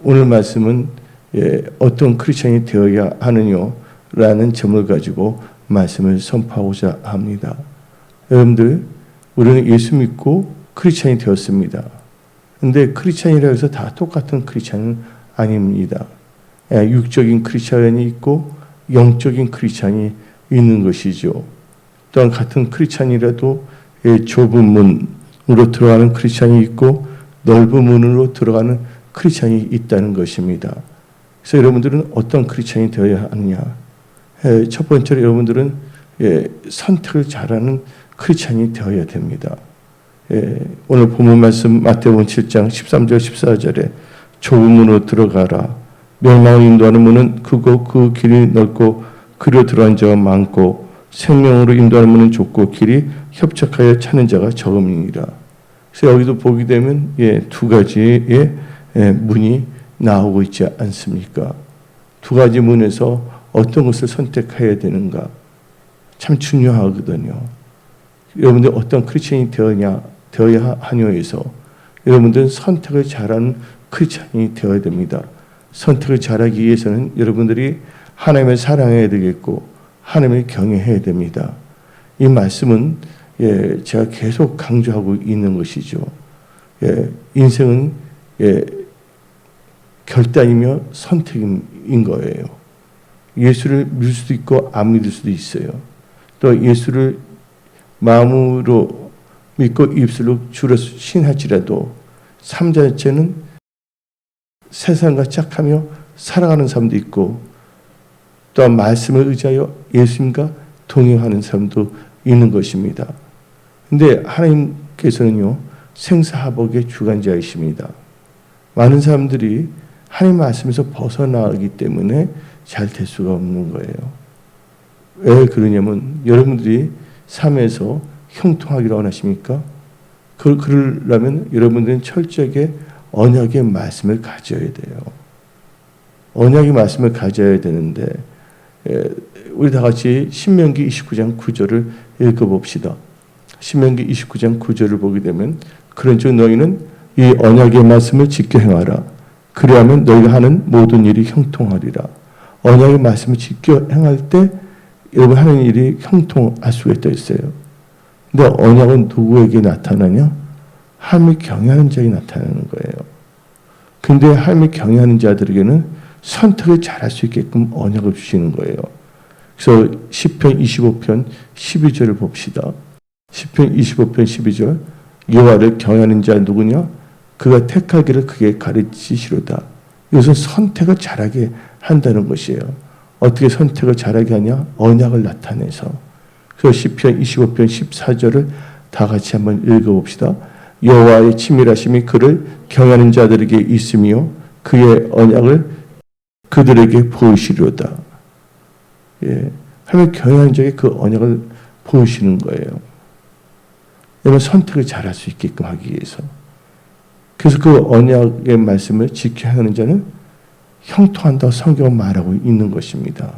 오늘 말씀은 어떤 크리스천이 되어야 하느냐라는 점을 가지고 말씀을 선포하고자 합니다. 여러분들, 우리는 예수 믿고 크리스천이 되었습니다. 근데 크리스천이라고 해서 다 똑같은 크리스천은 아닙니다. 육적인 크리스천이 있고 영적인 크리스천이 있는 것이죠. 또한 같은 크리스천이라도 좁은 문으로 들어가는 크리스천이 있고 넓은 문으로 들어가는 크리스천이 있다는 것입니다. 그래서 여러분들은 어떤 크리스천이 되어야 하느냐? 첫 번째로 여러분들은 선택을 잘하는 크리스천이 되어야 됩니다. 오늘 본문 말씀 마태복음 7장 13절 14절에 좁은 문으로 들어가라. 멸망을 인도하는 문은 크고 그 길이 넓고 그리로 들어간 자가 많고 생명으로 인도하는 문은 좁고 길이 협착하여 찾는 자가 적음이니라. 그래서 여기도 보게 되면 두 가지의 문이 나오고 있지 않습니까? 두 가지 문에서 어떤 것을 선택해야 되는가 참 중요하거든요. 여러분들 어떤 크리스천이 되어야 하냐에서 여러분들은 선택을 잘하는 크리스천이 되어야 됩니다. 선택을 잘하기 위해서는 여러분들이 하나님을 사랑해야 되겠고 하나님을 경외해야 됩니다. 이 말씀은 제가 계속 강조하고 있는 것이죠. 인생은 결단이며 선택인 거예요. 예수를 믿을 수도 있고 안 믿을 수도 있어요. 또 예수를 마음으로 믿고 입술로 주로 신할지라도 삶 자체는 세상과 짝하며 살아가는 사람도 있고 또한 말씀을 의지하여 예수님과 동행하는 사람도 있는 것입니다. 그런데 하나님께서는요, 생사화복의 주관자이십니다. 많은 사람들이 하나님 말씀에서 벗어나기 때문에 잘 될 수가 없는 거예요. 왜 그러냐면 여러분들이 삶에서 형통하기를 원하십니까? 그러려면 여러분들은 철저하게 언약의 말씀을 가져야 돼요. 언약의 말씀을 가져야 되는데 우리 다 같이 신명기 29장 9절을 읽어봅시다. 신명기 29장 9절을 보게 되면 그런즉 너희는 이 언약의 말씀을 지켜 행하라. 그리하면 너희가 하는 모든 일이 형통하리라. 언약의 말씀을 지켜 행할 때 여러분 하는 일이 형통할 수가 있다 했어요. 근데 언약은 누구에게 나타나냐? 하나님을 경외하는 자에게 나타나는 거예요. 근데 하나님을 경외하는 자들에게는 선택을 잘할 수 있게끔 언약을 주시는 거예요. 그래서 시편 25편 12절을 봅시다. 시편 25편 12절 여호와를 경외하는 자 누구냐? 그가 택하기를 그게 가르치시로다. 이것은 선택을 잘하게 한다는 것이에요. 어떻게 선택을 잘하게 하냐? 언약을 나타내서. 그래서 시편 25편 14절을 다 같이 한번 읽어봅시다. 여호와의 치밀하심이 그를 경외하는 자들에게 있으며 그의 언약을 그들에게 보이시리로다. 하나님 경외하는 자에게 그 언약을 보이시는 거예요. 여러분 선택을 잘할 수 있게끔 하기 위해서. 그래서 그 언약의 말씀을 지켜 행하는 자는 형통한다고 성경은 말하고 있는 것입니다.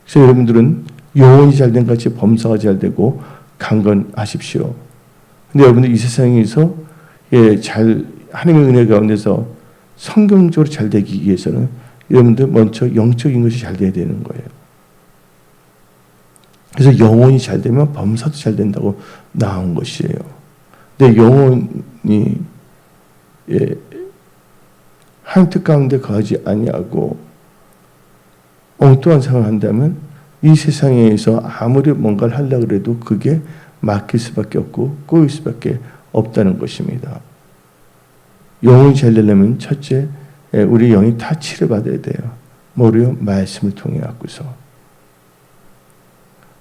그래서 여러분들은 영혼이 잘된 같이 범사가 잘되고 강건하십시오. 근데 여러분들 이 세상에서 하나님의 은혜 가운데서 성경적으로 잘 되기 위해서는 여러분들 먼저 영적인 것이 잘 돼야 되는 거예요. 그래서 영혼이 잘 되면 범사도 잘 된다고 나온 것이에요. 근데 영혼이 하나님 뜻 가운데 거하지 아니하고 엉뚱한 생각을 한다면 이 세상에서 아무리 뭔가를 하려고 해도 그게 막힐 수밖에 없고 꼬일 수밖에 없다는 것입니다. 영혼이 잘 되려면 첫째 우리 영이 타치를 받아야 돼요. 뭐로요? 말씀을 통해 갖고서.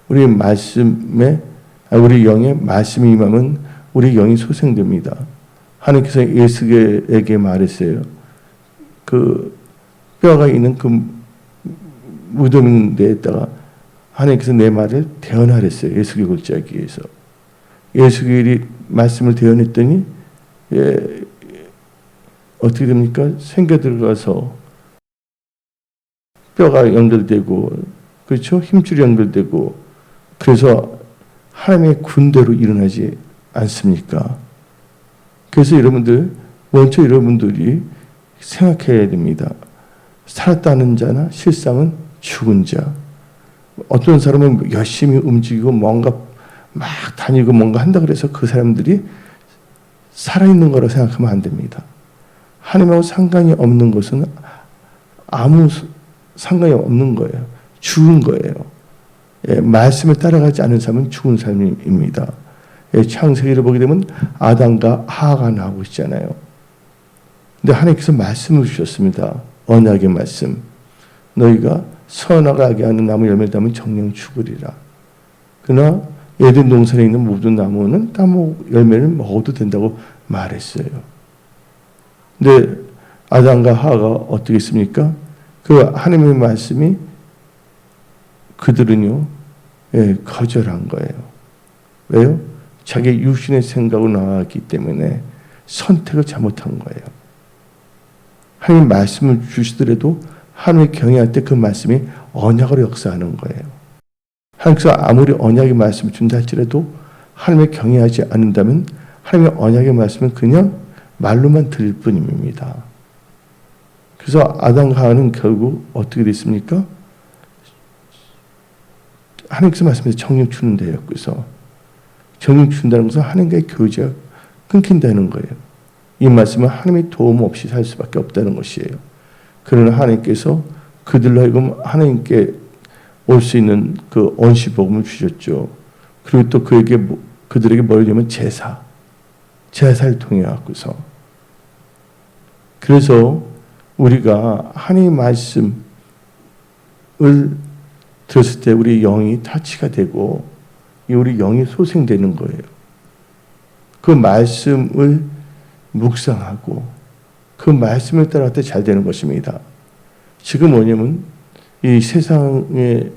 우리 영에 말씀이 임하면 우리 영이 소생됩니다. 하나님께서 예수에게 말했어요. 그 뼈가 있는 그 무덤 데에다가 하나님께서 내 말을 대언하랬어요. 예수의 골짜기에 위해서. 예수의 말씀을 대언했더니 어떻게 됩니까? 생겨 들어가서 뼈가 연결되고 그렇죠? 힘줄이 연결되고 그래서 하나님의 군대로 일어나지 않습니까? 그래서 여러분들 먼저 여러분들이 생각해야 됩니다. 살았다는 자나 실상은 죽은 자. 어떤 사람은 열심히 움직이고 뭔가 막 다니고 뭔가 한다 그래서 그 사람들이 살아있는 거라고 생각하면 안 됩니다. 하나님하고 상관이 없는 것은 아무 상관이 없는 거예요. 죽은 거예요. 예, 말씀을 따라가지 않은 사람은 죽은 사람입니다. 예, 창세기를 보게 되면 아담과 하와가 나오고 있잖아요. 근데 하나님께서 말씀을 주셨습니다. 언약의 말씀. 너희가 선악하게 하는 나무 열매를 따면 정령 죽으리라. 그러나 에덴 동산에 있는 모든 나무는 나무 열매를 먹어도 된다고 말했어요. 근데 아담과 하와가 어떻게 했습니까? 그 하나님의 말씀이 그들은요, 예, 거절한 거예요. 왜요? 자기 육신의 생각으로 나왔기 때문에 선택을 잘못한 거예요. 하나님 말씀을 주시더라도 하나님을 경외할 때 그 말씀이 언약으로 역사하는 거예요. 하나님께서 아무리 언약의 말씀을 준다 할지라도 하나님을 경외하지 않는다면 하나님의 언약의 말씀은 그냥 말로만 들을 뿐입니다. 그래서 아담과 하와는 결국 어떻게 됐습니까? 하나님께서 말씀해서 정령 주는 데였고서 정령 준다는 것은 하나님과의 교제가 끊긴다는 거예요. 이 말씀은 하나님의 도움 없이 살 수밖에 없다는 것이에요. 그러나 하나님께서 그들로 하여금 하나님께 올 수 있는 그 언시 복음을 주셨죠. 그리고 또 그들에게 뭘 주냐면 제사를 통해 갖고서. 그래서 우리가 하나님의 말씀을 들었을 때 우리 영이 타치가 되고 우리 영이 소생되는 거예요. 그 말씀을 묵상하고 그 말씀을 따라갈 때 잘 되는 것입니다. 지금 뭐냐면 이 세상의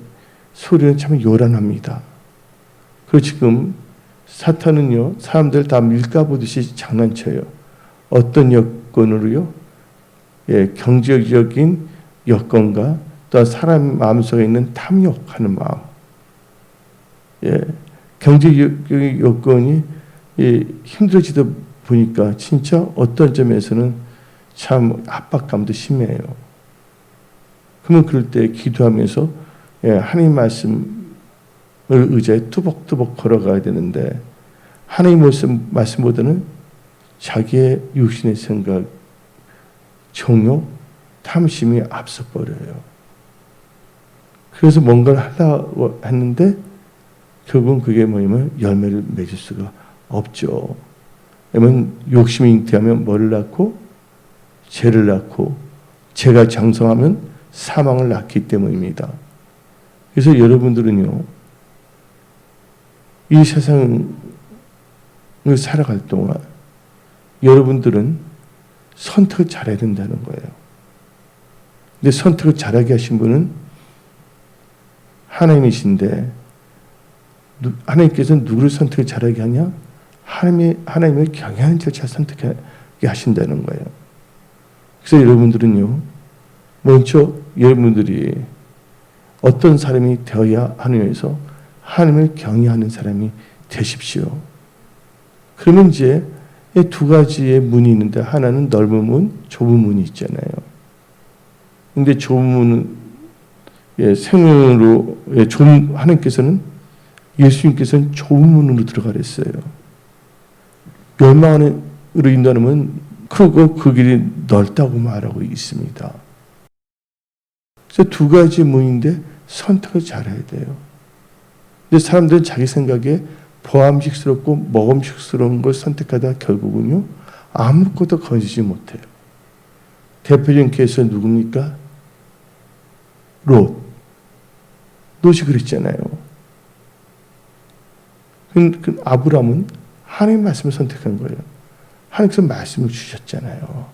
소리는 참 요란합니다. 그리고 지금 사탄은요, 사람들 다 밀가부듯이 장난쳐요. 어떤 여건으로요? 예, 경제적인 여건과 또 사람 마음속에 있는 탐욕하는 마음. 예, 경제적인 여건이 힘들어지다 보니까 진짜 어떤 점에서는 참 압박감도 심해요. 그러면 그럴 때 기도하면서 예, 하나님 말씀을 의지해 투벅투벅 걸어가야 되는데 하나님 말씀보다는 자기의 육신의 생각, 정욕, 탐심이 앞서 버려요. 그래서 뭔가를 하려고 했는데 결국은 그게 뭐냐면 열매를 맺을 수가 없죠. 왜냐면 욕심이 잉태하면 뭐를 낳고 죄를 낳고 죄가 장성하면 사망을 낳기 때문입니다. 그래서 여러분들은요, 이 세상을 살아갈 동안 여러분들은 선택을 잘해야 된다는 거예요. 근데 선택을 잘하게 하신 분은 하나님이신데 하나님께서는 누구를 선택을 잘하게 하냐? 하나님을 경외하는 절차 선택하게 하신다는 거예요. 그래서 여러분들은요, 먼저 여러분들이 어떤 사람이 되어야 하느냐에서 하나님을 경외하는 사람이 되십시오. 그러면 이제 두 가지의 문이 있는데 하나는 넓은 문, 좁은 문이 있잖아요. 근데 좁은 문은 생명으로 하나님께서는 예수님께서는 좁은 문으로 들어가랬어요. 멸망으로 인도하면 크고 그 길이 넓다고 말하고 있습니다. 그래서 두 가지 문인데 선택을 잘해야 돼요. 근데 사람들은 자기 생각에 보암식스럽고 먹음직스러운 걸 선택하다 결국은요, 아무것도 거지지 못해요. 대표적인 케이스가 누굽니까? 롯이 그랬잖아요. 그 아브람은 하나님 말씀을 선택한 거예요. 하나님께서 말씀을 주셨잖아요.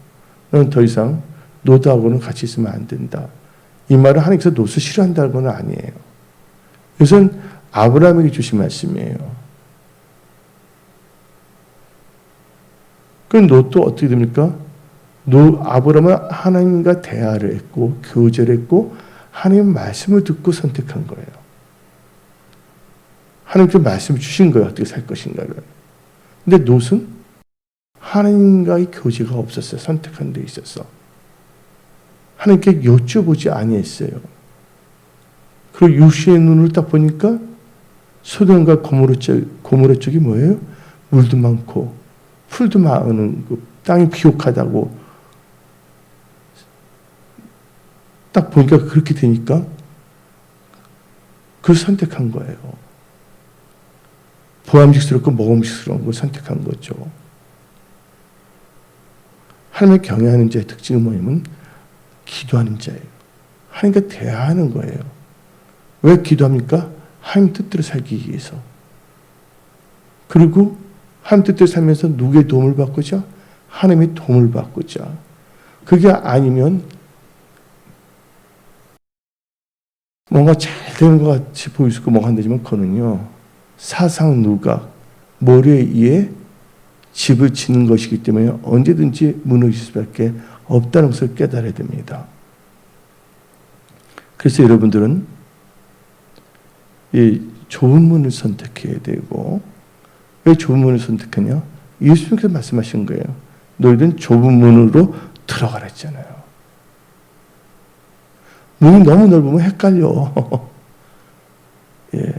너는 더 이상 롯하고는 같이 있으면 안 된다. 이 말은 하나님께서 롯을 싫어한다는 건 아니에요. 이것은 아브라함에게 주신 말씀이에요. 그럼 롯도 어떻게 됩니까? 아브라함은 하나님과 대화를 했고 교제를 했고 하나님의 말씀을 듣고 선택한 거예요. 하나님께서 말씀을 주신 거예요. 어떻게 살 것인가를. 근데 롯은 하나님과의 교제가 없었어요. 선택한 데 있어서. 하나님께 여쭤보지 아니했어요. 그리고 육신의 눈으로 딱 보니까 소돔과 고모라 쪽이 뭐예요? 물도 많고 풀도 많은 땅이 비옥하다고 딱 보니까 그렇게 되니까 그걸 선택한 거예요. 보암직스럽고 먹음직스러운 걸 선택한 거죠. 하나님을 경외하는 자의 특징은 뭐냐면 기도하는 자예요. 하나님과 대화하는 거예요. 왜 기도합니까? 하나님 뜻대로 살기 위해서. 그리고 하나님 뜻대로 살면서 누구의 도움을 받고자? 하나님의 도움을 받고자. 그게 아니면 뭔가 잘 되는 것 같이 보일 수 있고 뭔가 안 되지만 그거는요. 사상 누각, 머리에 의해 집을 짓는 것이기 때문에 언제든지 무너질 수밖에 없다는 것을 깨달아야 됩니다. 그래서 여러분들은 이 좁은 문을 선택해야 되고, 왜 좁은 문을 선택하냐? 예수님께서 말씀하신 거예요. 너희들은 좁은 문으로 들어가라 했잖아요. 문이 너무 넓으면 헷갈려. 예.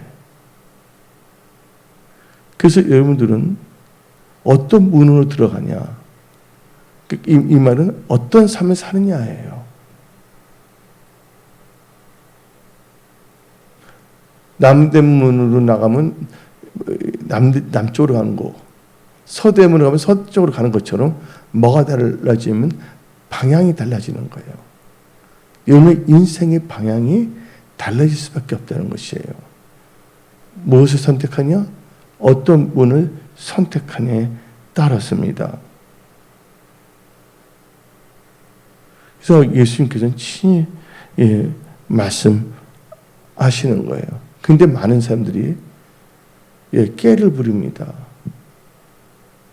그래서 여러분들은 어떤 문으로 들어가냐? 이 말은 어떤 삶을 사느냐예요. 남대문으로 나가면 남쪽으로 가는 거, 서대문으로 가면 서쪽으로 가는 것처럼 뭐가 달라지면 방향이 달라지는 거예요. 여러분의 인생의 방향이 달라질 수밖에 없다는 것이에요. 무엇을 선택하냐? 어떤 문을 선택하냐에 따랐습니다. 그래서 예수님께서는 친히 말씀하시는 거예요. 근데 많은 사람들이 깨를 부립니다.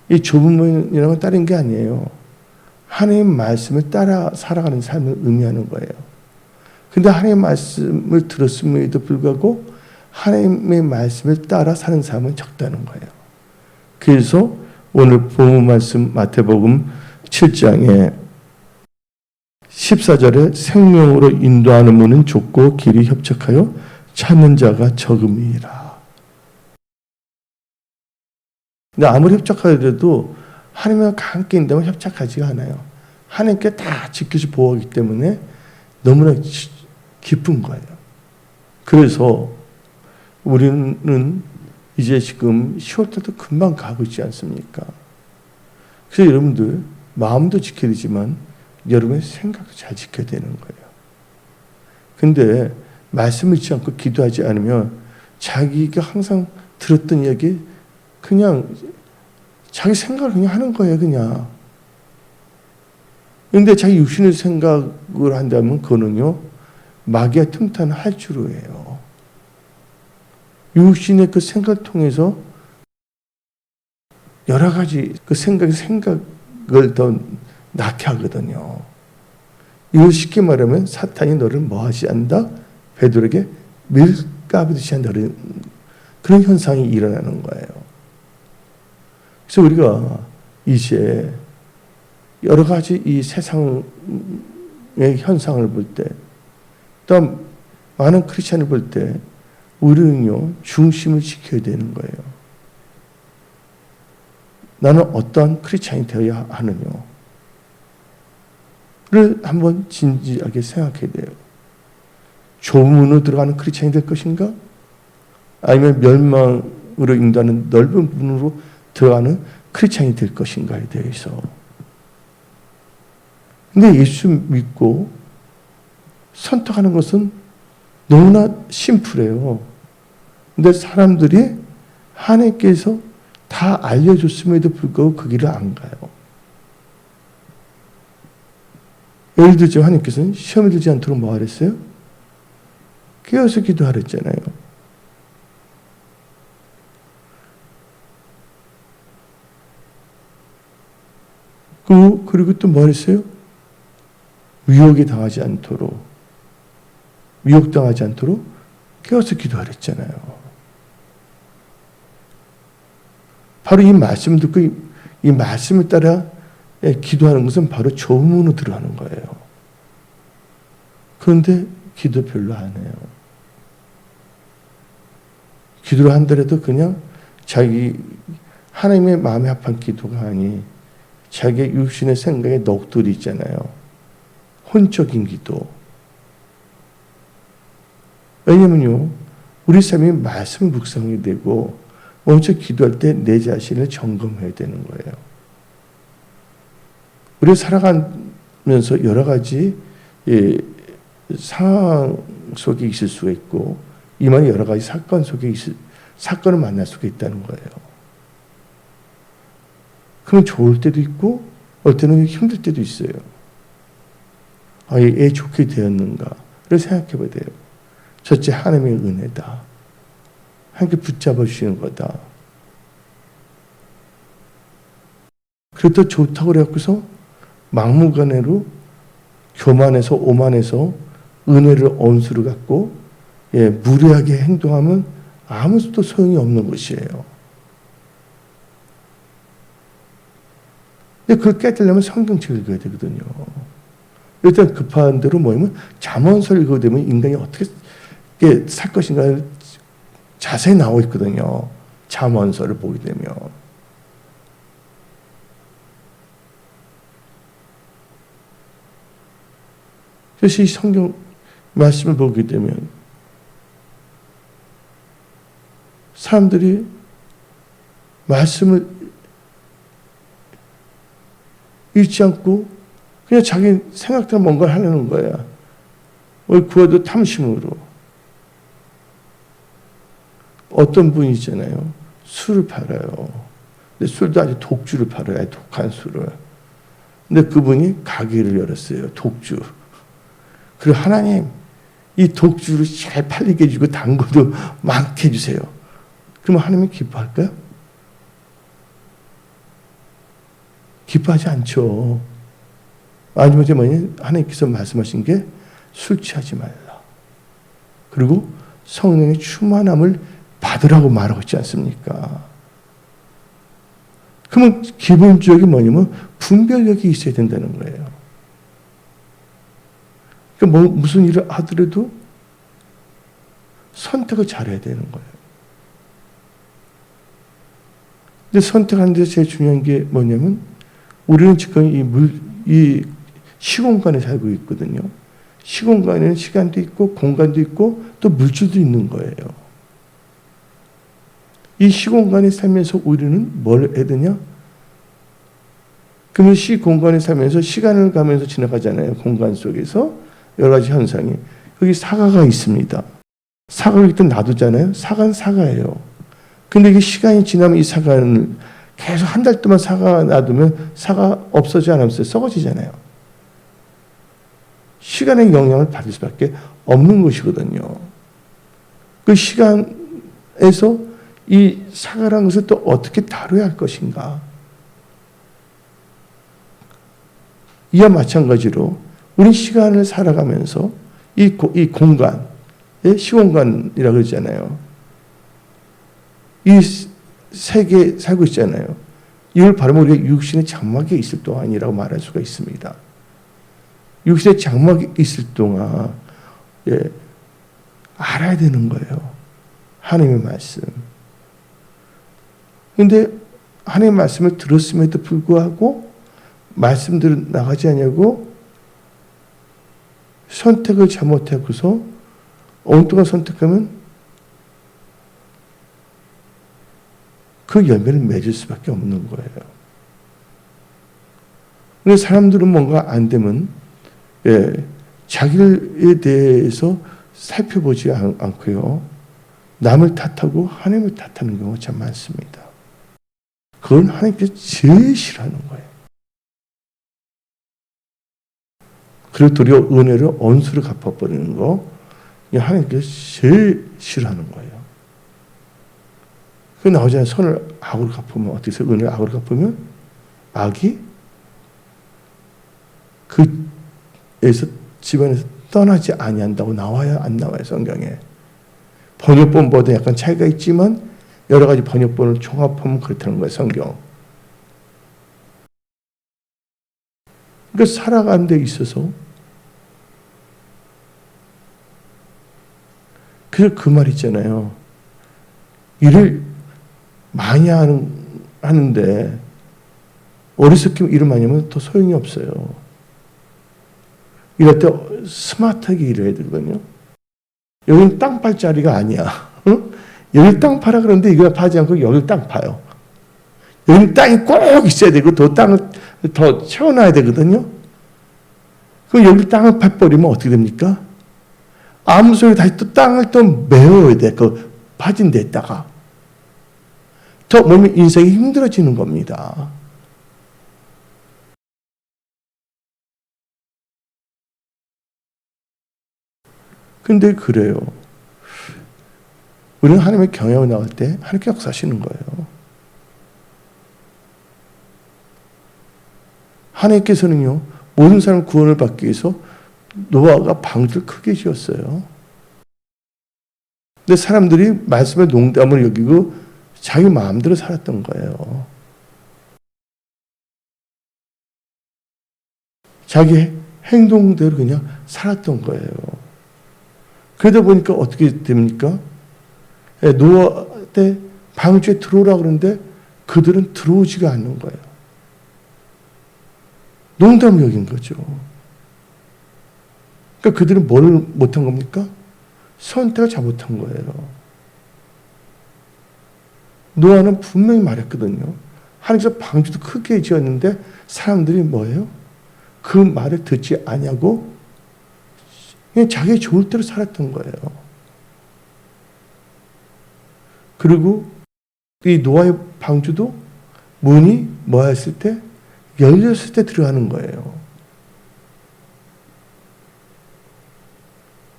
이 좁은 문이라는 건 다른 게 아니에요. 하나님의 말씀을 따라 살아가는 삶을 의미하는 거예요. 근데 하나님의 말씀을 들었음에도 불구하고 하나님의 말씀을 따라 사는 삶은 적다는 거예요. 그래서 오늘 본문 말씀 마태복음 7장에 14절에 생명으로 인도하는 문은 좁고 길이 협착하여 찾는 자가 적음이라. 근데 아무리 협착하더라도 하나님과 함께 있다면 협착하지가 않아요. 하나님께 다 지켜서 보호하기 때문에 너무나 깊은 거예요. 그래서 우리는 이제 지금 10월달도 금방 가고 있지 않습니까? 그래서 여러분들 마음도 지켜야 되지만 여러분의 생각도 잘 지켜야 되는 거예요. 근데 말씀을 잊지 않고 기도하지 않으면 자기가 항상 들었던 이야기 그냥 자기 생각을 그냥 하는 거예요. 그냥. 근데 자기 육신의 생각을 한다면 그거는요. 마귀의 틈타는 할주로예요. 육신의 그 생각을 통해서 여러 가지 그 생각을 더 낳게 하거든요. 이걸 쉽게 말하면 사탄이 너를 뭐 하지 않는다? 베드로에게 밀가부듯이 한다. 그런 현상이 일어나는 거예요. 그래서 우리가 이제 여러 가지 이 세상의 현상을 볼 때, 또 많은 크리스찬을 볼 때 우리는요 중심을 지켜야 되는 거예요. 나는 어떠한 크리스찬이 되어야 하느냐를 한번 진지하게 생각해야 돼요. 좁은 문으로 들어가는 크리스찬이 될 것인가? 아니면 멸망으로 인도하는 넓은 문으로 들어가는 크리스찬이 될 것인가에 대해서. 근데 예수 믿고 선택하는 것은 너무나 심플해요. 근데 사람들이 하나님께서 다 알려줬음에도 불구하고 그 길을 안 가요. 예를 들죠. 하나님께서는 시험에 들지 않도록 뭐 하랬어요? 깨어서 기도하랬잖아요. 그리고 또 뭐 했어요? 미혹에 당하지 않도록, 미혹당하지 않도록 깨어서 기도하랬잖아요. 바로 이 말씀을 듣고 이 말씀을 따라 기도하는 것은 바로 좁은 문으로 들어가는 거예요. 그런데 기도 별로 안 해요. 기도를 한더라도 그냥 자기 하나님의 마음에 합한 기도가 아니 자기의 육신의 생각에 넋두리 있잖아요. 혼적인 기도. 왜냐면요, 우리 삶이 말씀 묵상이 되고 먼저 기도할 때 내 자신을 점검해야 되는 거예요. 우리가 살아가면서 여러 가지 상황 속에 있을 수가 있고 이만 여러 가지 사건을 만날 수가 있다는 거예요. 그러면 좋을 때도 있고 어떨 때는 힘들 때도 있어요. 애 좋게 되었는가를 생각해 봐야 돼요. 첫째, 하나님의 은혜다. 하나님께 붙잡아 주시는 거다. 그래도 좋다고 그래갖고서 막무가내로 교만해서 오만해서 은혜를 언수를 갖고 무례하게 행동하면 아무것도 소용이 없는 것이에요. 근데 그걸 깨뜨리려면 성경책을 읽어야 되거든요. 일단 급한 대로 뭐냐면 잠언서를 읽어야 되면 인간이 어떻게 살 것인가 자세히 나와 있거든요. 잠언서를 보게 되면. 그래서 이 성경 말씀을 보게 되면 사람들이 말씀을 읽지 않고 그냥 자기 생각대로 뭔가를 하려는 거야. 뭘 구워도 탐심으로. 어떤 분이 있잖아요. 술을 팔아요. 근데 술도 아주 독주를 팔아요. 독한 술을. 근데 그분이 가게를 열었어요. 독주. 그리고 하나님, 이 독주를 잘 팔리게 해주고 단 것도 많게 해주세요. 그러면 하나님이 기뻐할까요? 기뻐하지 않죠. 마지막에 하나님께서 말씀하신 게 술 취하지 말라. 그리고 성령의 충만함을 받으라고 말하고 있지 않습니까? 그러면 기본적인 뭐냐면 분별력이 있어야 된다는 거예요. 그러니까 무슨 일을 하더라도 선택을 잘해야 되는 거예요. 근데 선택하는 데 제일 중요한 게 뭐냐면 우리는 지금 이 시공간에 살고 있거든요. 시공간에는 시간도 있고 공간도 있고 또 물질도 있는 거예요. 이 시공간에 살면서 우리는 뭘 해야 되냐? 그러면 시공간에 살면서 시간을 가면서 지나가잖아요. 공간 속에서 여러 가지 현상이. 여기 사과가 있습니다. 사과를 일단 놔두잖아요. 사과는 사과예요. 근데 이게 시간이 지나면 이 사과는 계속 한 달 동안 사과 놔두면 사과 없어지지 않았어요. 썩어지잖아요. 시간의 영향을 받을 수밖에 없는 것이거든요. 그 시간에서 이 사과라는 것을 또 어떻게 다뤄야 할 것인가. 이와 마찬가지로 우리 시간을 살아가면서 이 공간, 시공간이라고 그러잖아요. 이 세계에 살고 있잖아요. 이걸 바라보면 우리가 육신의 장막에 있을 동안이라고 말할 수가 있습니다. 육신의 장막에 있을 동안 알아야 되는 거예요. 하나님의 말씀. 그런데 하나님의 말씀을 들었음에도 불구하고 말씀대로 나가지 않냐고 선택을 잘못하고서 엉뚱한 선택하면 그 열매를 맺을 수밖에 없는 거예요. 근데 사람들은 뭔가 안 되면 자기에 대해서 살펴보지 않고요. 남을 탓하고 하나님을 탓하는 경우가 참 많습니다. 그건 하나님께서 제일 싫어하는 거예요. 그리고 도리어 은혜를 언수를 갚아버리는 거, 하나님께서 제일 싫어하는 거예요. 그 나오잖아요. 선을 악으로 갚으면 어떻게 해서 은혜를 악으로 갚으면 악이 그에서 집안에서 떠나지 아니한다고 나와야 안 나와요. 성경에. 번역본보다 약간 차이가 있지만 여러 가지 번역본을 종합하면 그렇다는 거예요. 성경. 그러니까 살아가는 데 있어서 그래서 그 말 있잖아요. 일을 많이 하는데 어리석게 일을 많이 하면 더 소용이 없어요. 이럴 때 스마트하게 일을 해야 되거든요. 여기는 땅 팔 자리가 아니야. 응? 여기 땅 파라 그러는데 이거 파지 않고 여기 땅 파요. 여기 땅이 꼭 있어야 되고 더 땅을 더 채워놔야 되거든요. 그럼 여기 땅을 파버리면 어떻게 됩니까? 아무 소리 다시 또 땅을 또 메워야 돼. 그 파진 데다가. 더 몸이 인생이 힘들어지는 겁니다. 근데 그래요. 우리는 하나님의 경외하고 나갈 때 하나님께 역사하시는 거예요. 하나님께서는요, 모든 사람 구원을 받기 위해서 노아가 방주를 크게 지었어요. 근데 사람들이 말씀의 농담을 여기고 자기 마음대로 살았던 거예요. 자기 행동대로 그냥 살았던 거예요. 그러다 보니까 어떻게 됩니까? 노아 때 방주에 들어오라 그러는데 그들은 들어오지가 않는 거예요. 농담을 여긴 거죠. 그러니까 그들은 뭘 못한 겁니까? 선택을 잘못한 거예요. 노아는 분명히 말했거든요. 하나님께서 방주도 크게 지었는데 사람들이 뭐예요? 그 말을 듣지 아니하고 그냥 자기 좋을 대로 살았던 거예요. 그리고 이 노아의 방주도 문이 뭐였을 때? 열렸을 때 들어가는 거예요.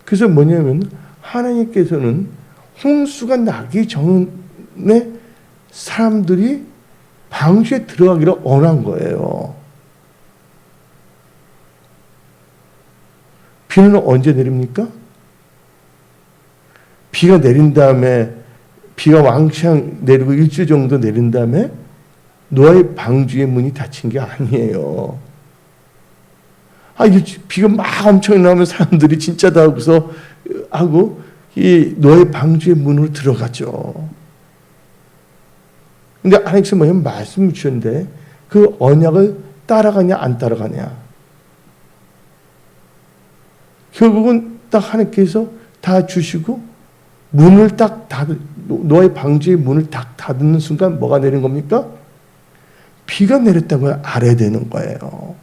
그래서 뭐냐면 하나님께서는 홍수가 나기 전에 사람들이 방주에 들어가기를 원한 거예요. 비는 언제 내립니까? 비가 내린 다음에 비가 왕창 내리고 일주일 정도 내린 다음에 노아의 방주의 문이 닫힌 게 아니에요. 비가 막 엄청 나오면 사람들이 진짜다 하고서 하고 이 노아의 방주의 문으로 들어가죠. 근데 하나님께서 뭐냐면 말씀을 주셨는데 그 언약을 따라가냐 안 따라가냐. 결국은 딱 하나님께서 다 주시고 문을 딱 노아의 방주의 문을 딱 닫는 순간 뭐가 내린 겁니까? 비가 내렸다는 걸 알아야 되는 거예요.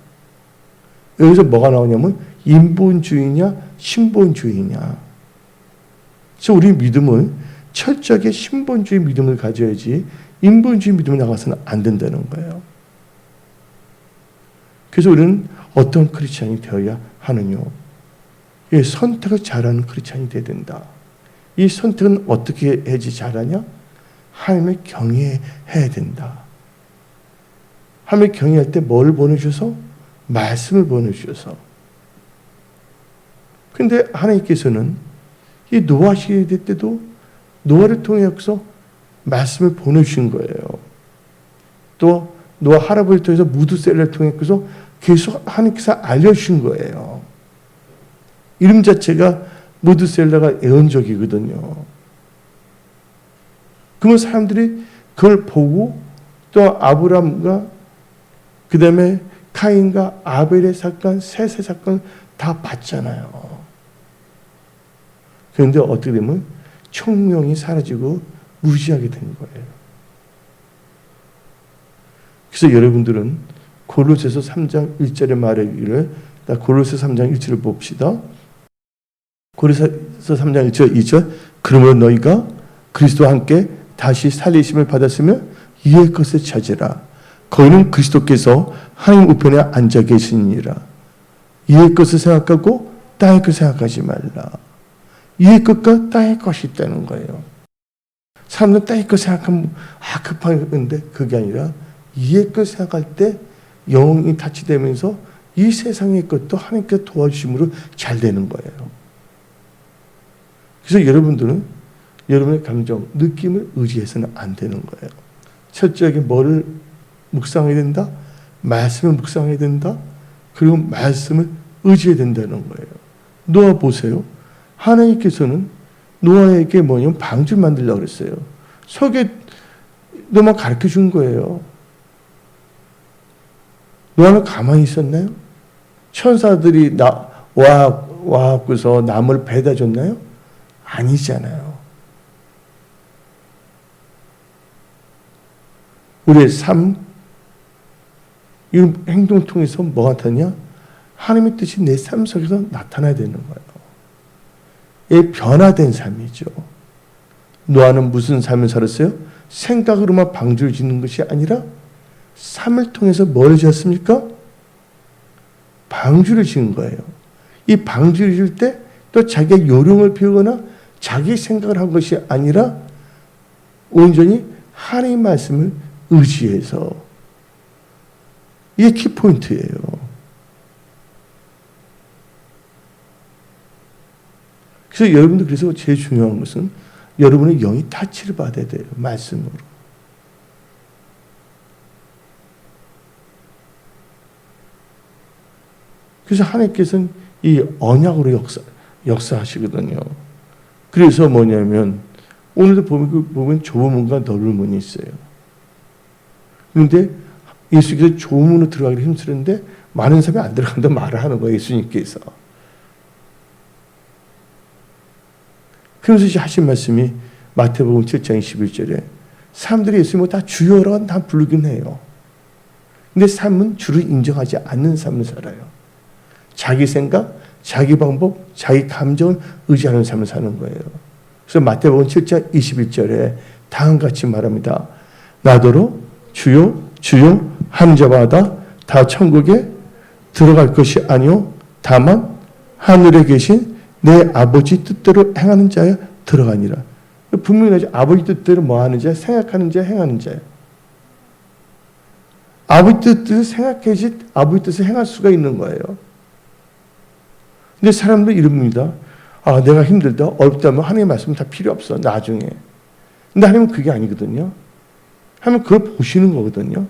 여기서 뭐가 나오냐면 인본주의냐 신본주의냐. 그래서 우리 믿음은 철저하게 신본주의 믿음을 가져야지 인본주의 믿음을 나가서는 안 된다는 거예요. 그래서 우리는 어떤 크리스찬이 되어야 하느냐. 선택을 잘하는 크리스찬이 되어야 된다. 이 선택은 어떻게 해야지 잘하냐? 하나님을 경외해야 된다. 하나님을 경외할 때 뭘 보내주셔서? 말씀을 보내주셔서. 근데 하나님께서는 이 노아 시대 때도 노아를 통해서 말씀을 보내주신 거예요. 또 노아 할아버지를 통해서 무드셀라를 통해서 계속 하나님께서 알려주신 거예요. 이름 자체가 무드셀라가 애언적이거든요. 그러면 사람들이 그걸 보고 또 아브람과 그 다음에 카인과 아벨의 사건, 셋의 사건 다 봤잖아요. 그런데 어떻게 되면 총명이 사라지고 무지하게 된 거예요. 그래서 여러분들은 고로새서 3장 1절에 말하기를 고로새 3장 1절을 봅시다. 고로새서 3장 1절 2절 그러므로 너희가 그리스도와 함께 다시 살리심을 받았으면 이의 것을 찾으라. 거기는 그리스도께서 하나님 우편에 앉아 계시니라. 이의 것을 생각하고 땅의 것을 생각하지 말라. 이의 것과 땅의 것이 있다는 거예요. 사람들은 땅의 것 생각하면 급한데 그게 아니라 이의 것 생각할 때 영이 타치되면서 이 세상의 것도 하나님께 도와주심으로 잘 되는 거예요. 그래서 여러분들은 여러분의 감정, 느낌을 의지해서는 안 되는 거예요. 철저하게 뭐를 묵상해야 된다? 말씀을 묵상해야 된다? 그리고 말씀을 의지해야 된다는 거예요. 노아 보세요. 하나님께서는 노아에게 뭐냐면 방주를 만들려고 그랬어요. 석에 너만 가르쳐 준 거예요. 노아는 가만히 있었나요? 천사들이 와갖고서 나무를 배다 줬나요? 아니잖아요. 우리의 삶, 이 행동을 통해서 뭐가 나타나냐? 하나님의 뜻이 내 삶 속에서 나타나야 되는 거예요. 이 변화된 삶이죠. 노아는 무슨 삶을 살았어요? 생각으로만 방주를 짓는 것이 아니라 삶을 통해서 뭘 지었습니까? 방주를 지은 거예요. 이 방주를 지을 때 또 자기의 요령을 피우거나 자기 생각을 한 것이 아니라 온전히 하나님의 말씀을 의지해서, 이게 키포인트예요. 그래서 여러분들, 그래서 제일 중요한 것은 여러분의 영이 타치를 받아야 돼요. 말씀으로. 그래서 하나님께서는 이 언약으로 역사하시거든요. 그래서 뭐냐면 오늘도 보면 좁은 문과 넓은 문이 있어요. 그런데 예수께서 좁은 문으로 들어가기를 힘쓰는데 많은 사람이 안 들어간다고 말을 하는 거예요. 예수님께서. 그러면서 하신 말씀이 마태복음 7장 21절에 사람들이 예수님을 다 주여라고 다 부르긴 해요. 근데 삶은 주를 인정하지 않는 삶을 살아요. 자기 생각, 자기 방법, 자기 감정을 의지하는 삶을 사는 거예요. 그래서 마태복음 7장 21절에 다음과 같이 말합니다. 나더러 주여 주여 하는 자마다 다 천국에 들어갈 것이 아니요 다만 하늘에 계신 내 아버지 뜻대로 행하는 자야 들어가니라. 분명히 나죠. 아버지 뜻대로 뭐 하는 자야? 생각하는 자야? 행하는 자야? 아버지 뜻을 생각해야지 아버지 뜻을 행할 수가 있는 거예요. 근데 사람들 이럽니다. 아, 내가 힘들다, 어렵다면 하나님의 말씀 다 필요 없어, 나중에. 근데 하나님은 그게 아니거든요. 하나님은 그걸 보시는 거거든요.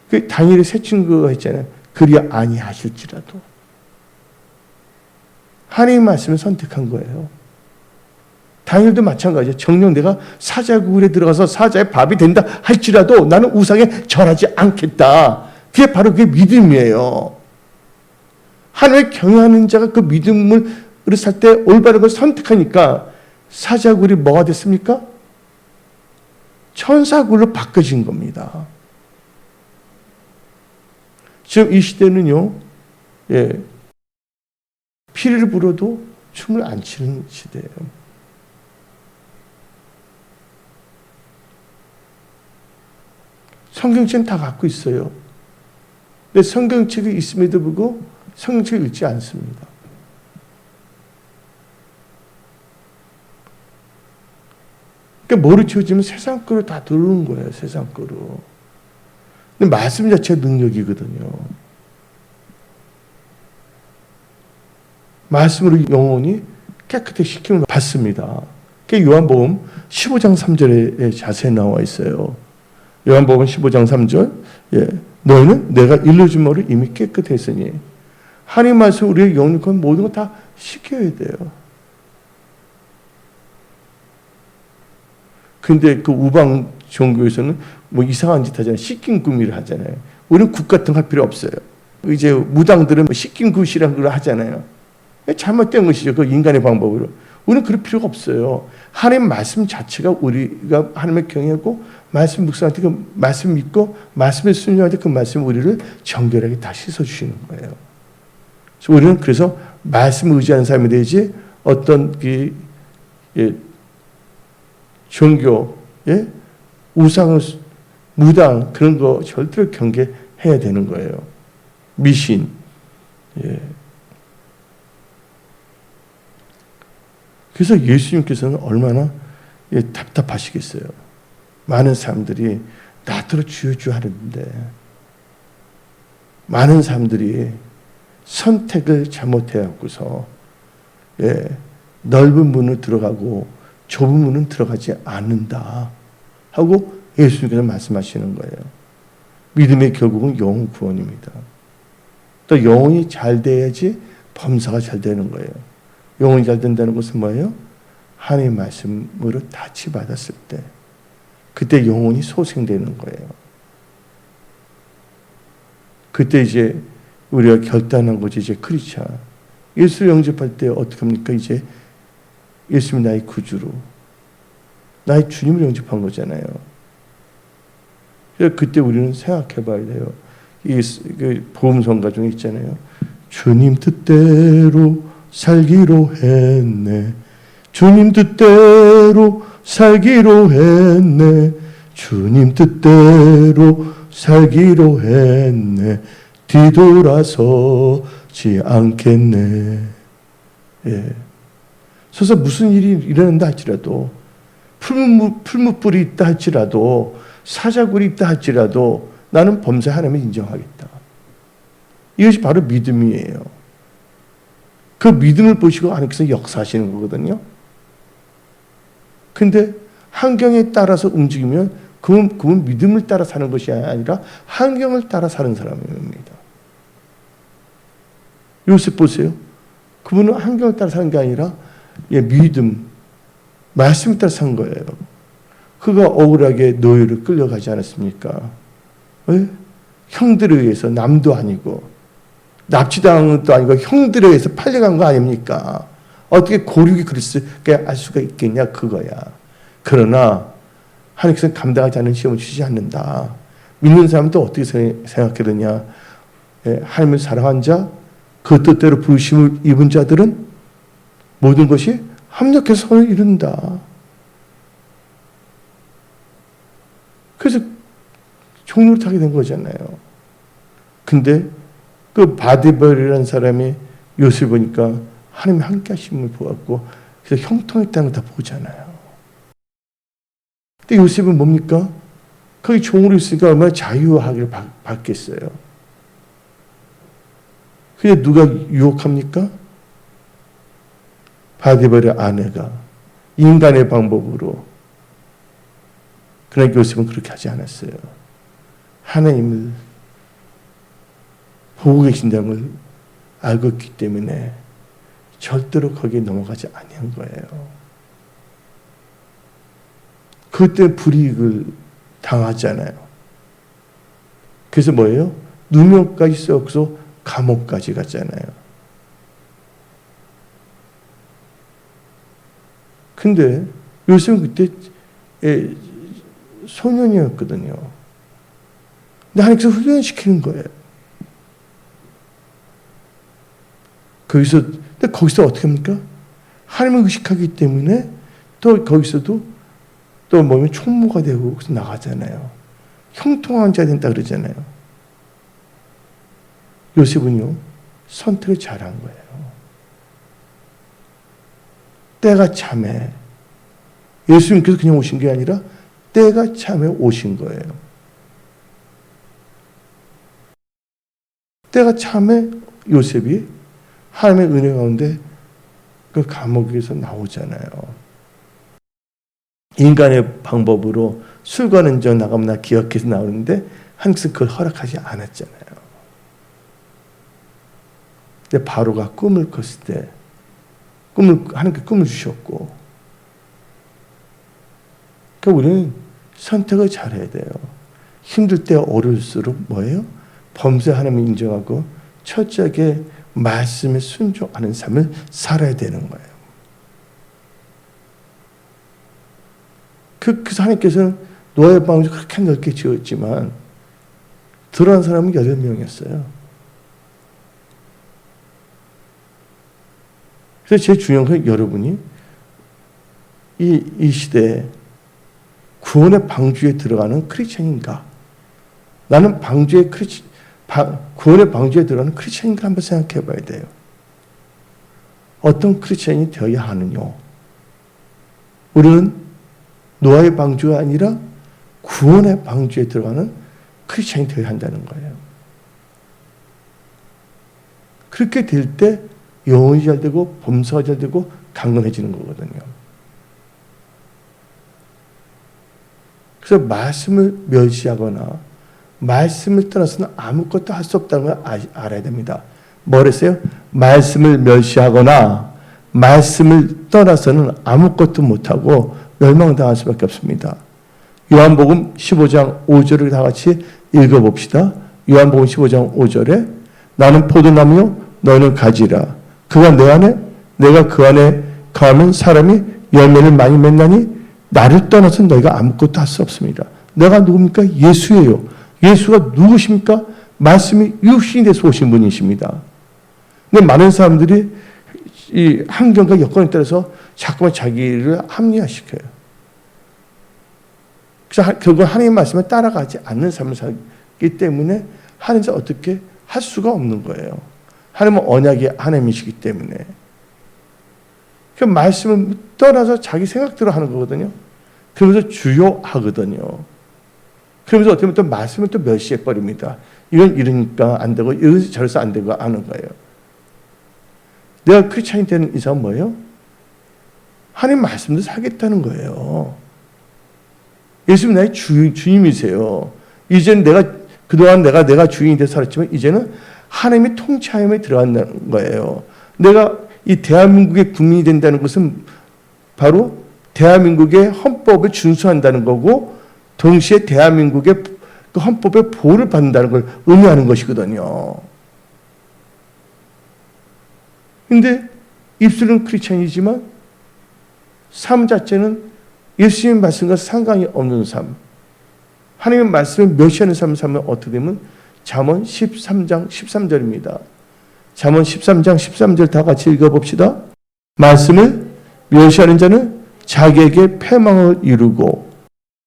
그 다니엘의 세 친구가 있잖아요. 그리 아니하실지라도. 하나님의 말씀을 선택한 거예요. 다니엘도 마찬가지예요. 정녕 내가 사자 굴에 들어가서 사자의 밥이 된다 할지라도 나는 우상에 절하지 않겠다. 그게 바로 그게 믿음이에요. 하나님을 경외하는 자가 그 믿음을 살 때 올바른 걸 선택하니까 사자굴이 뭐가 됐습니까? 천사굴로 바꿔진 겁니다. 지금 이 시대는요, 피리를 불어도 춤을 안 추는 시대예요. 성경책은 다 갖고 있어요. 근데 성경책이 있음에도 불구하고 성경책을 읽지 않습니다. 그러니까 뭐를 채워지면 세상 거로 다 들어오는 거예요. 세상 거로. 근데 말씀 자체가 능력이거든요. 말씀으로 영혼이 깨끗하게 시킴을 받습니다. 그게 요한복음 15장 3절에 자세히 나와 있어요. 요한복음 15장 3절, 너희는 내가 일러준 말을 이미 깨끗했으니. 하나님 말씀 우리의 영혼이 그 모든 거 다 씻겨야 돼요. 근데 그 우방 종교에서는 뭐 이상한 짓 하잖아요. 씻긴 구미를 하잖아요. 우리는 국 같은 거 할 필요 없어요. 이제 무당들은 씻긴 굿이라는 걸 하잖아요. 잘못된 것이죠. 그 인간의 방법으로. 우리는 그럴 필요가 없어요. 하나님 말씀 자체가 우리가 하나님을 경외하고 말씀 묵상할 때 그 말씀 믿고 말씀에 순종할 때 그 말씀 우리를 정결하게 다 씻어주시는 거예요. 우리는 그래서 말씀을 의지하는 삶이 되지 어떤 종교, 우상, 무당 그런 거 절대로 경계해야 되는 거예요. 미신. 그래서 예수님께서는 얼마나 답답하시겠어요. 많은 사람들이 나더러 주여 주여 하는데 많은 사람들이 선택을 잘못해갖고서 넓은 문을 들어가고 좁은 문은 들어가지 않는다 하고 예수님께서 말씀하시는 거예요. 믿음의 결국은 영혼 구원입니다. 또 영혼이 잘 돼야지 범사가 잘 되는 거예요. 영혼이 잘 된다는 것은 뭐예요? 하나님의 말씀으로 다치 받았을 때 그때 영혼이 소생되는 거예요. 그때 이제 우리가 결단한 거지. 이제 크리스찬 예수를 영접할 때 어떻게 합니까? 이제 예수님이 나의 구주로 나의 주님을 영접한 거잖아요. 그래서 그때 우리는 생각해 봐야 돼요. 이 복음성가 중에 있잖아요. 주님 뜻대로 살기로 했네. 주님 뜻대로 살기로 했네. 주님 뜻대로 살기로 했네. 뒤돌아서지 않겠네. 예. 서서 무슨 일이 일어난다 할지라도 풀무불이 있다 할지라도 사자굴이 있다 할지라도 나는 범사 하나님을 인정하겠다. 이것이 바로 믿음이에요. 그 믿음을 보시고 하나님께서 역사하시는 거거든요. 근데 환경에 따라서 움직이면 그분 믿음을 따라 사는 것이 아니라 환경을 따라 사는 사람입니다. 요셉 보세요. 그분은 환경을 따라 사는 게 아니라 믿음, 말씀을 따라 산 거예요. 그가 억울하게 노예로 끌려가지 않았습니까? 왜? 형들에 의해서 남도 아니고 납치당한 것도 아니고 형들에 의해서 팔려간 거 아닙니까? 어떻게 고륙이 그랬을까 알 수가 있겠냐 그거야. 그러나 하나님께서는 감당하지 않는 시험을 주시지 않는다. 믿는 사람도 어떻게 생각하느냐? 하나님을 사랑한 자, 그 뜻대로 부르심을 입은 자들은 모든 것이 합력해서 선을 이룬다. 그래서 종로를 타게 된 거잖아요. 근데 그 바디벌이라는 사람이 요셉을 보니까 하나님이 함께 하심을 보았고 그래서 형통했다는 걸 다 보잖아요. 근데 요셉은 뭡니까? 거기 종으로 있으니까 얼마나 자유하기를 받겠어요. 근데 누가 유혹합니까? 바디벌의 아내가 인간의 방법으로. 그러나 요셉은 그렇게 하지 않았어요. 하나님을 보고 계신다는 걸 알고 있기 때문에 절대로 거기에 넘어가지 아니한 거예요. 그때 불이익을 당하잖아요. 그래서 뭐예요? 누명까지 썩어서 감옥까지 갔잖아요. 근데 요셉은 그때 소년이었거든요. 근데 하나님께서 훈련시키는 거예요. 근데 거기서 어떻게 합니까? 하나님을 의식하기 때문에 또 거기서도 또 뭐면 총무가 되고 그래서 나가잖아요. 형통한 자 된다 그러잖아요. 요셉은요, 선택을 잘한 거예요. 때가 참에 예수님께서 그냥 오신 게 아니라 때가 참에 오신 거예요. 때가 참에 요셉이 하나님의 은혜 가운데 그 감옥에서 나오잖아요. 인간의 방법으로 술과는 저 나가면 나 기억해서 나오는데 하나님께서 그걸 허락하지 않았잖아요. 근데 바로가 꿈을 꿨을 때 하나님께 꿈을 주셨고, 그러니까 우리는 선택을 잘해야 돼요. 힘들 때 어려울수록 뭐예요? 범죄 하나님을 인정하고 철저하게 말씀에 순종하는 삶을 살아야 되는 거예요. 그래서 하나님께서는 노아의 방을 그렇게 넓게 지었지만 들어간 사람은 8명이었어요. 그래서 제일 중요한 건 여러분이 이 시대에 구원의 방주에 들어가는 크리스천인가? 나는 구원의 방주에 들어가는 크리스천인가 한번 생각해 봐야 돼요. 어떤 크리스천이 되어야 하느냐? 우리는 노아의 방주가 아니라 구원의 방주에 들어가는 크리스천이 되어야 한다는 거예요. 그렇게 될 때 영혼이 잘 되고 범사가 잘 되고 강건해지는 거거든요. 그래서 말씀을 멸시하거나 말씀을 떠나서는 아무것도 할 수 없다는 걸 알아야 됩니다. 뭐랬어요? 말씀을 멸시하거나 말씀을 떠나서는 아무것도 못하고 멸망당할 수밖에 없습니다. 요한복음 15장 5절을 다 같이 읽어봅시다. 요한복음 15장 5절에 나는 포도나무요 너는 가지라. 그가 내 안에 내가 그 안에 거하면 사람이 열매를 많이 맺나니 나를 떠나서 너희가 아무것도 할 수 없습니다. 내가 누굽니까? 예수예요. 예수가 누구십니까? 말씀이 육신이 돼서 오신 분이십니다. 근데 많은 사람들이 이 환경과 여건에 따라서 자꾸만 자기를 합리화시켜요. 그래서 결국 하나님의 말씀을 따라가지 않는 삶을 살기 때문에 하나님께서 어떻게 할 수가 없는 거예요. 하나님은 언약의 하나님이시기 때문에. 그 말씀을 떠나서 자기 생각대로 하는 거거든요. 그러면서 주요하거든요. 그러면서 어떻게 보면 또 말씀을 또 멸시해버립니다. 이건 이러니까 안 되고 이것이 저래서 안 되고 하는 거예요. 내가 크리스찬이 되는 이상은 뭐예요? 하나님 말씀도 살겠다는 거예요. 예수님 나의 주님이세요. 이제는 그동안 내가 주인이 돼서 살았지만 이제는 하나님의 통치하임에 들어간다는 거예요. 내가 이 대한민국의 국민이 된다는 것은 바로 대한민국의 헌법을 준수한다는 거고 동시에 대한민국의 그 헌법의 보호를 받는다는 걸 의미하는 것이거든요. 근데 입술은 크리스찬이지만 삶 자체는 예수님의 말씀과 상관이 없는 삶. 하나님의 말씀을 멸시하는 삶을 살면 어떻게 되면 잠언 13장 13절입니다. 잠언 13장 13절 다 같이 읽어봅시다. 말씀을 멸시하는 자는 자기에게 패망을 이루고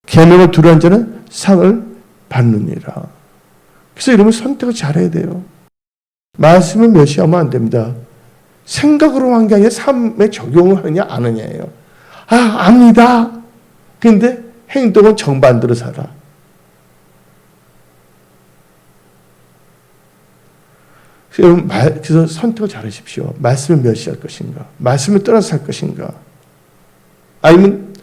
계명을 두려워하는 자는 상을 받느니라. 그래서 여러분 선택을 잘해야 돼요. 말씀을 멸시하면 안 됩니다. 생각으로 한 게 아니라 삶에 적용을 하느냐 안 하느냐예요. 압니다. 근데 행동은 정반대로 살아. 그래서 선택을 잘하십시오. 말씀을 멸시할 것인가? 말씀을 떠나서 살 것인가? 아니면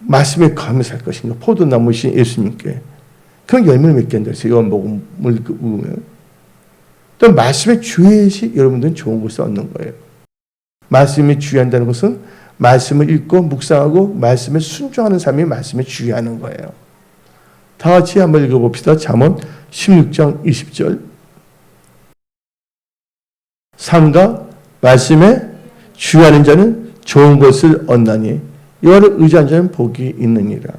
말씀에 감히 살 것인가? 포도나무신 예수님께. 그런 열매를 맺게 한다. 그래서 요한복음을 보면 또 말씀의 주의시 여러분들은 좋은 것을 얻는 거예요. 말씀이 주의한다는 것은 말씀을 읽고 묵상하고 말씀에 순종하는 삶이 말씀에 주의하는 거예요. 다 같이 한번 읽어봅시다. 잠언 16장 20절. 삶과 말씀에 주의하는 자는 좋은 것을 얻나니 여호와를 의지하는 자는 복이 있느니라.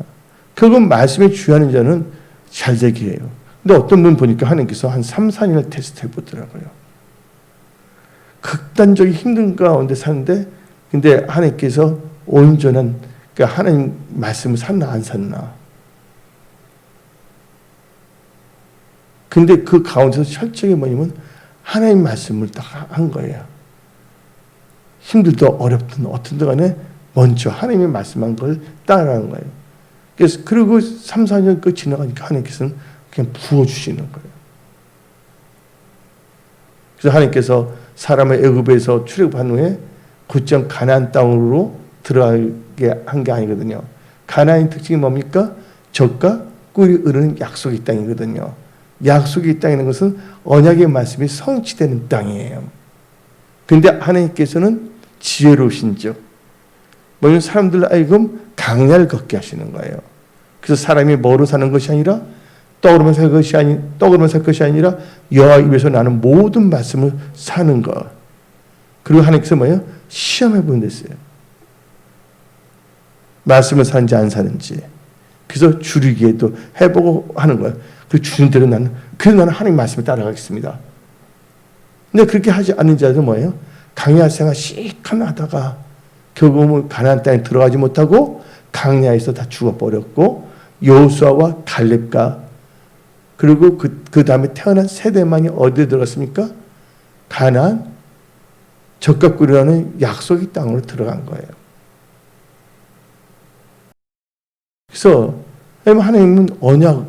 결국 말씀에 주의하는 자는 잘 되게 해요. 근데 어떤 분 보니까 하나님께서 한 3, 4년을 테스트 해보더라고요. 극단적인 힘든 가운데 사는데 근데 하나님께서 온전한 그러니까 하나님 말씀을 샀나 안 샀나. 근데 그 가운데서 철저히 뭐냐면 하나님 말씀을 딱 한 거예요. 힘들든 어렵든 어떤 동안에 먼저 하나님의 말씀한 걸 따라하는 거예요. 그래서 그리고 3, 4년 끝 지나가니까 하나님께서는 그냥 부어주시는 거예요. 그래서 하나님께서 사람을 애굽에서 출애굽한 후에 곧장 가나안 땅으로 들어가게 한 게 아니거든요. 가나안의 특징이 뭡니까? 젖과 꿀이 흐르는 약속의 땅이거든요. 약속의 땅이라는 것은 언약의 말씀이 성취되는 땅이에요. 그런데 하나님께서는 지혜로우신 즉 뭐냐면 사람들 하여금 강야를 걷게 하시는 거예요. 그래서 사람이 뭐로 사는 것이 아니라 떡으로만 살 것이 아니라 여호와 입에서 나는 모든 말씀을 사는 것. 그리고 하나님께서 뭐예요? 시험해 보는댔어요. 말씀을 사는지 안 사는지. 그래서 줄이기에도 해보고 하는 거예요. 그 주는 대로 그래서 나는 하나님 말씀을 따라가겠습니다. 근데 그렇게 하지 않는 자들은 뭐예요? 강야 생활 시간 하다가 결국은 가나안 땅에 들어가지 못하고 강야에서 다 죽어버렸고 여호수아와 갈렙과 그리고 그 다음에 태어난 세대만이 어디에 들어갔습니까? 가나안 젖과 꿀이라는 약속의 땅으로 들어간 거예요. 그래서 하나님은 언약을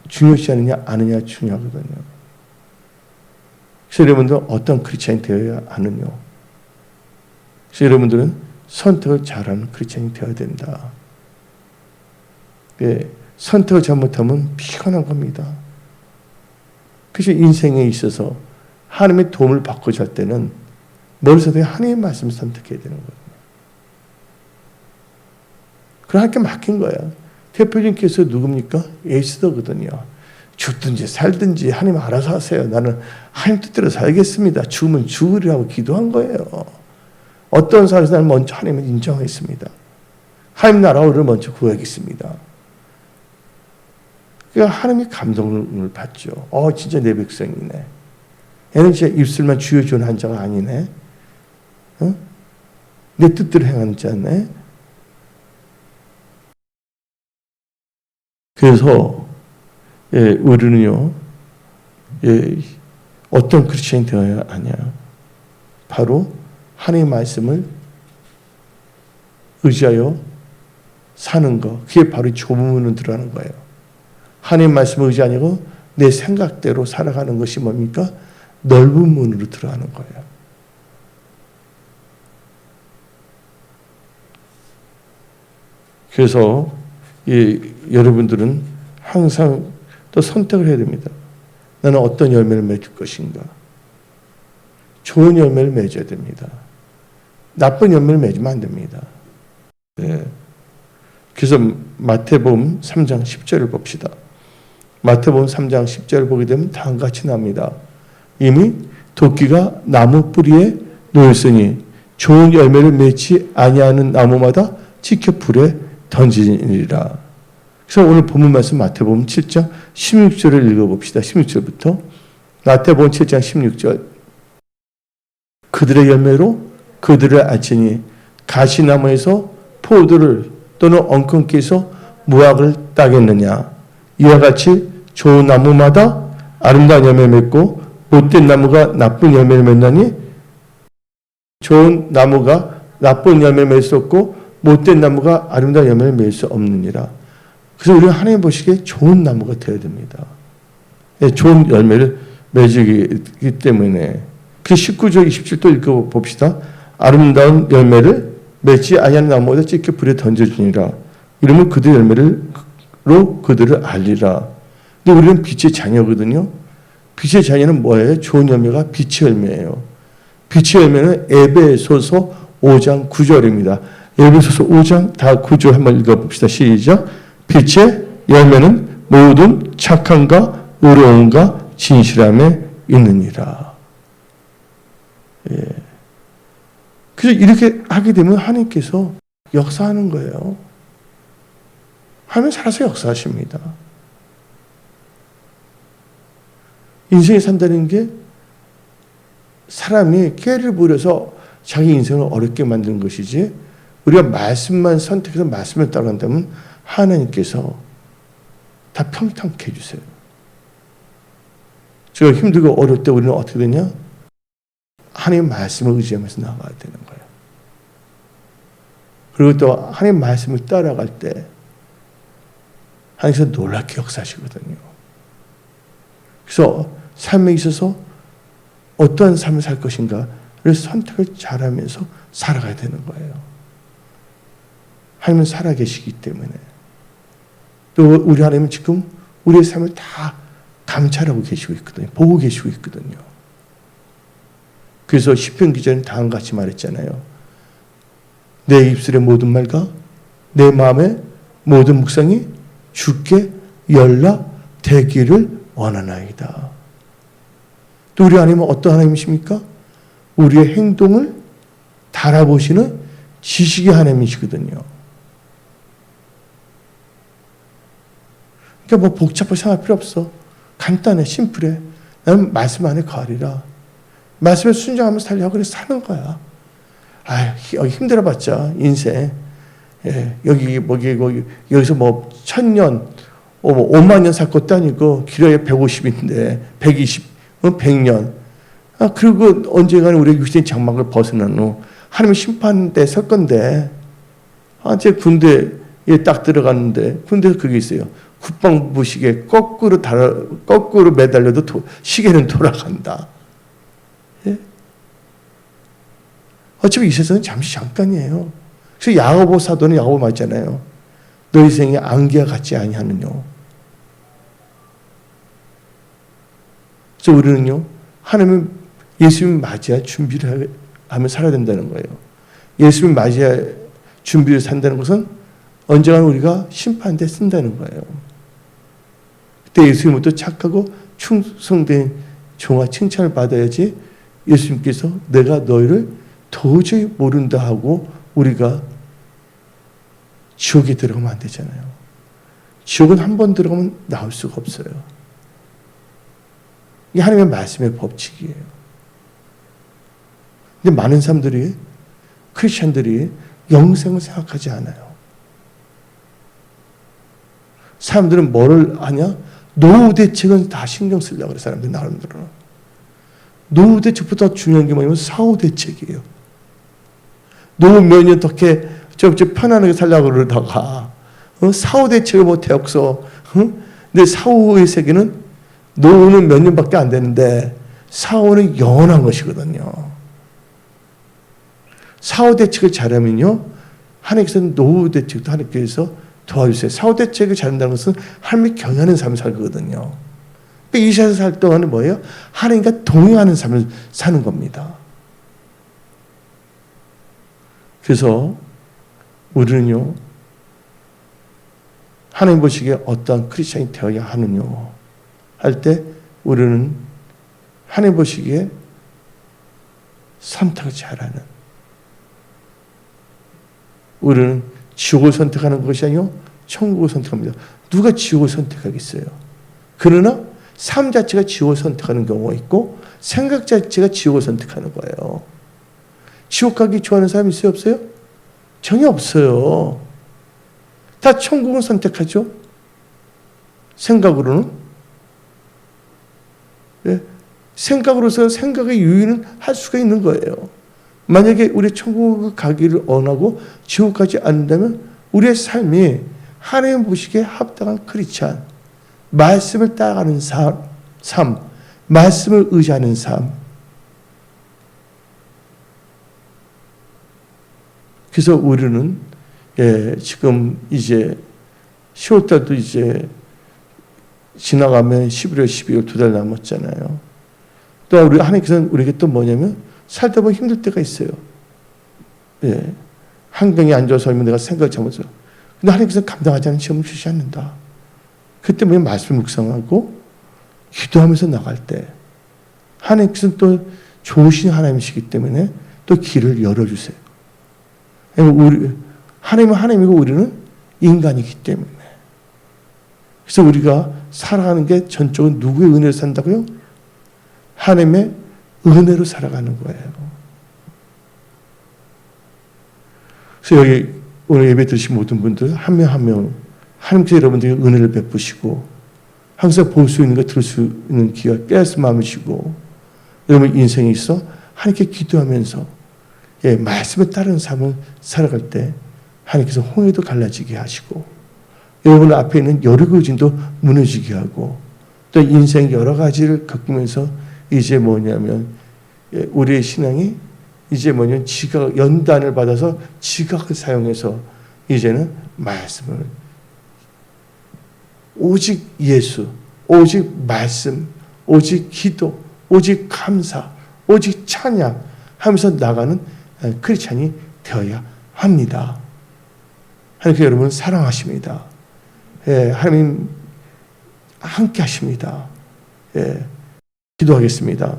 중요시하느냐 아느냐 중요하거든요. 그래서 여러분들 어떤 크리스찬이 되어야 하느냐. 그래서 여러분들은 선택을 잘하는 크리스찬이 되어야 된다. 네, 선택을 잘못하면 피곤한 겁니다. 그래서 인생에 있어서 하나님의 도움을 받고자 할 때는 머릿속에 하나님의 말씀을 선택해야 되는 거예요. 그럼 하나님께 맡긴 거예요. 대표님께서 누굽니까? 예수더거든요. 죽든지 살든지 하나님 알아서 하세요. 나는 하나님 뜻대로 살겠습니다. 죽으면 죽으리라고 기도한 거예요. 어떤 상황에서 나는 먼저 하나님을 인정했습니다. 하나님 나라를 먼저 구하겠습니다. 그러니까 하나님이 감동을 받죠. 진짜 내 백성이네. 얘는 진짜 입술만 주여 주는 한 자가 아니네. 내 뜻대로 행하는 자네. 그래서 우리는요, 어떤 크리스천이 되어야 하냐? 바로 하나님의 말씀을 의지하여 사는 거. 그게 바로 좁은 문으로 들어가는 거예요. 하나님의 말씀을 의지하고 내 생각대로 살아가는 것이 뭡니까? 넓은 문으로 들어가는 거예요. 그래서 여러분들은 항상 또 선택을 해야 됩니다. 나는 어떤 열매를 맺을 것인가? 좋은 열매를 맺어야 됩니다. 나쁜 열매를 맺으면 안 됩니다. 그래서 마태복음 3장 10절을 봅시다. 마태복음 3장 10절을 보게 되면 다음과 같이 나옵니다. 이미 도끼가 나무 뿌리에 놓였으니 좋은 열매를 맺지 아니하는 나무마다 지켜 불에 던지니라. 그래서 오늘 본문 말씀 마태복음 7장 16절을 읽어봅시다. 16절부터 마태복음 7장 16절 그들의 열매로 그들을 알지니 가시나무에서 포도를 또는 엉겅퀴에서 무화과를 따겠느냐. 이와 같이 좋은 나무마다 아름다운 열매를 맺고 못된 나무가 나쁜 열매를 맺나니 좋은 나무가 나쁜 열매를 맺을 수 없고 못된 나무가 아름다운 열매를 맺을 수 없느니라. 그래서 우리가 하나님 보시기에 좋은 나무가 되어야 됩니다. 좋은 열매를 맺기 때문에 그 19절 27절 읽어봅시다. 아름다운 열매를 맺지 아니하는 나무보다 찢겨 불에 던져주니라. 이러면 그들 열매로 그들을 알리라. 근데 우리는 빛의 자녀거든요. 빛의 자녀는 뭐예요? 좋은 열매가 빛의 열매예요. 빛의 열매는 에베소서 5장 9절입니다. 에베소서 5장 다 9절 한번 읽어봅시다. 시작. 빛의 열매는 모든 착함과 의로움과 진실함에 있느니라. 그래서 이렇게 하게 되면 하나님께서 역사하는 거예요. 하나님 살아서 역사하십니다. 인생에 산다는 게 사람이 깨를 부려서 자기 인생을 어렵게 만드는 것이지 우리가 말씀만 선택해서 말씀을 따라간다면 하나님께서 다 평탄케 해주세요. 제가 힘들고 어려울 때 우리는 어떻게 되냐? 하나님의 말씀을 의지하면서 나아가야 되는 거예요. 그리고 또 하나님의 말씀을 따라갈 때 하나님께서 놀랍게 역사하시거든요. 그래서 삶에 있어서 어떠한 삶을 살 것인가를 선택을 잘하면서 살아가야 되는 거예요. 하나님은 살아계시기 때문에 또 우리 하나님은 지금 우리의 삶을 다 감찰하고 계시고 있거든요. 보고 계시고 있거든요. 그래서 시편 기자는 다음과 같이 말했잖아요. 내 입술의 모든 말과 내 마음의 모든 묵상이 주께 연락되기를 원하나이다. 또 우리 하나님은 어떤 하나님이십니까? 우리의 행동을 달아보시는 지식의 하나님이시거든요. 그러니까 뭐 복잡하게 생각할 필요 없어. 간단해, 심플해. 나는 말씀 안에 거하리라. 말씀에 순종하면서 살려고 그래서 사는 거야. 힘들어봤자 인생. 여기서 뭐 1000년, 5만 년 살 것도 아니고 길어야 150인데 120, 100년. 그리고 언젠가는 우리의 육신의 장막을 벗어난 후 하나님의 심판대 설 건데 제 군대에 딱 들어갔는데 군대에서 그게 있어요. 국방부 시계 거꾸로 매달려도 시계는 돌아간다. 어차피 이 세상은 잠시 잠깐이에요. 그래서 야고보 사도는 야고보 말잖아요. 너희 생이 안개와 같지 아니하느뇨. 그래서 우리는요, 하나님을 예수님 맞이할 준비를 하며 살아야 된다는 거예요. 예수님 맞이할 준비를 산다는 것은 언젠가 우리가 심판대 쓴다는 거예요. 그때 예수님부터 착하고 충성된 종아 칭찬을 받아야지 예수님께서 내가 너희를 도저히 모른다 하고 우리가 지옥에 들어가면 안 되잖아요. 지옥은 한 번 들어가면 나올 수가 없어요. 이게 하나님의 말씀의 법칙이에요. 근데 많은 사람들이, 크리스천들이 영생을 생각하지 않아요. 사람들은 뭐를 하냐? 노후 대책은 다 신경 쓰려고 그래요. 사람들 나름대로. 노후 대책보다 중요한 게 뭐냐면 사후 대책이에요. 노후 몇 년 어떻게 좀 편안하게 살려고 그러다가 사후 대책을 못해 없어. 근데 사후의 세계는 노후는 몇 년밖에 안 되는데 사후는 영원한 것이거든요. 사후 대책을 잘하면요, 하나님께서는 노후 대책도 하나님께서 도와주세요. 사후 대책을 잘한다는 것은 하나님이 경외하는 삶을 살거든요. 이 세상에 살 동안은 뭐예요? 하나님과 동행하는 삶을 사는 겁니다. 그래서 우리는요, 하나님 보시기에 어떠한 크리스천이 되어야 하느냐 할 때 우리는 하나님 보시기에 선택을 잘하는, 우리는 지옥을 선택하는 것이 아니요 천국을 선택합니다. 누가 지옥을 선택하겠어요? 그러나 삶 자체가 지옥을 선택하는 경우가 있고 생각 자체가 지옥을 선택하는 거예요. 지옥 가기 좋아하는 사람이 있어요? 없어요? 전혀 없어요. 다 천국을 선택하죠. 생각으로는. 네. 생각으로서 생각의 유인은 할 수가 있는 거예요. 만약에 우리 천국 가기를 원하고 지옥 가지 않는다면 우리의 삶이 하나님 보시기에 합당한 크리스찬, 말씀을 따라가는 삶, 말씀을 의지하는 삶. 그래서 우리는 지금 이제 10월달도 이제 지나가면 11월, 12월 2달 남았잖아요. 또 우리 하나님께서는 우리에게 또 뭐냐면 살다 보면 힘들 때가 있어요. 예. 환경이 안 좋아서 내가 생각을 잘못해서. 근데 하나님께서는 감당하지 않는 시험을 주시지 않는다. 그때 뭐냐면 말씀을 묵상하고 기도하면서 나갈 때 하나님께서는 또 좋으신 하나님이시기 때문에 또 길을 열어주세요. 하나님은 하나님이고 우리는 인간이기 때문에. 그래서 우리가 살아가는 게 전적으로 누구의 은혜로 산다고요? 하나님의 은혜로 살아가는 거예요. 그래서 여기 오늘 예배 드신 모든 분들 한 명 한 명 하나님께서 여러분들에게 은혜를 베푸시고 항상 볼 수 있는 거 들을 수 있는 귀가 깨어서 마음을 주고 여러분 인생에 있어 하나님께 기도하면서 말씀에 따른 삶을 살아갈 때 하나님께서 홍해도 갈라지게 하시고 여러분 앞에 있는 여리고 진도 무너지게 하고 또 인생 여러 가지를 겪으면서 이제 뭐냐면 우리의 신앙이 이제 뭐냐면 지각 연단을 받아서 지각을 사용해서 이제는 말씀을 오직 예수, 오직 말씀, 오직 기도, 오직 감사, 오직 찬양 하면서 나가는 크리스찬이 되어야 합니다. 하나님께서 여러분을 사랑하십니다. 하나님 함께 하십니다. 기도하겠습니다.